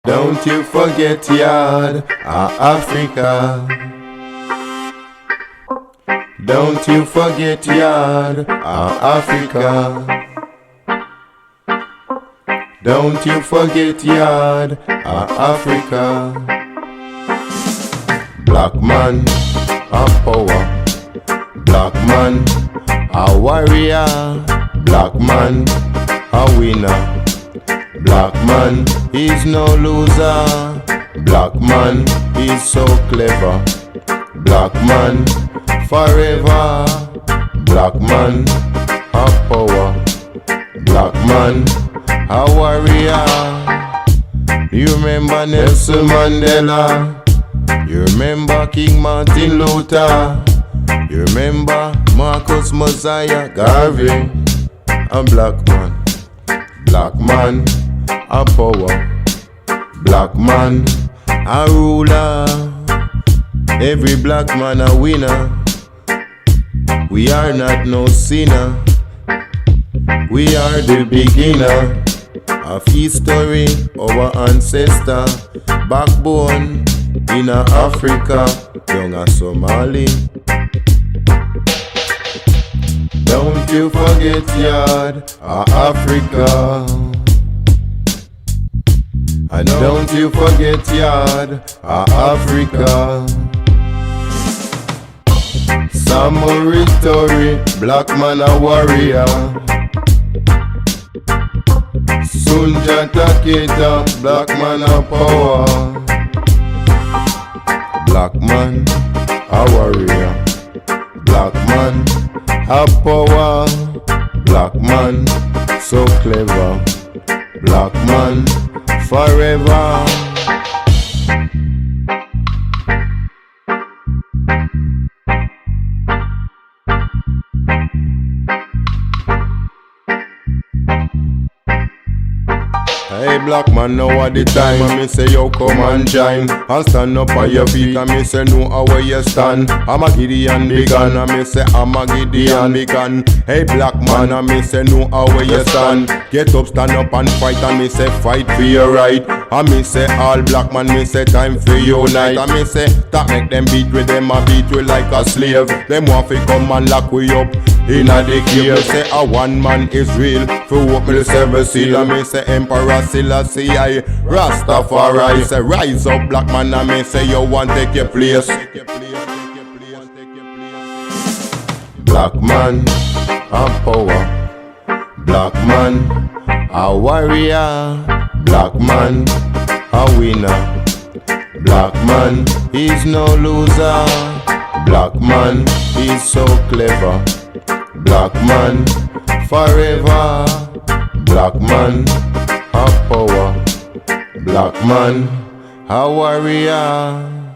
Don't you forget yard, Africa. Don't you forget yard, Africa. Don't you forget yard, Africa. Black man, a power. Black man, a warrior. Black man, a winner. Black man is no loser. Black man is so clever. Black man forever. Black man a power. Black man a warrior. You remember Nelson Mandela? You remember King Martin Luther? You remember Marcus Mosiah Garvey? A black man. Black man a power. Black man a ruler. Every black man a winner. We are not no sinner. We are the beginner of history. Our ancestor backbone in Africa, young a Somali. Don't you forget yard, Africa. And don't you forget yard, Africa. Samurai story, black man a warrior. Sunjata Keita, black man a power. Black man a warrior. Black man a power. Black man so clever. Black man forever. Hey black man, now at the time and me say yo come and join. And stand up on your feet and me say no how where you stand. I'm a Gideon began and me say I'm a Gideon began. Hey black man and me say no how where you stand. Get up, stand up and fight and me say fight for your right. And me say all black man, me say time for unite. And me say that make them beat with them a beat we like a slave. Them want to come and lock we up in a the cave. Say a one man is real for what me the seven seal. And me say Emperor Selassie I Rastafari. Say rise up black man and me say you want take your place. Black man a power. Black man a warrior. Black man a winner. Black man is no loser. Black man is so clever. Black man forever. Black man a power. Black man a warrior.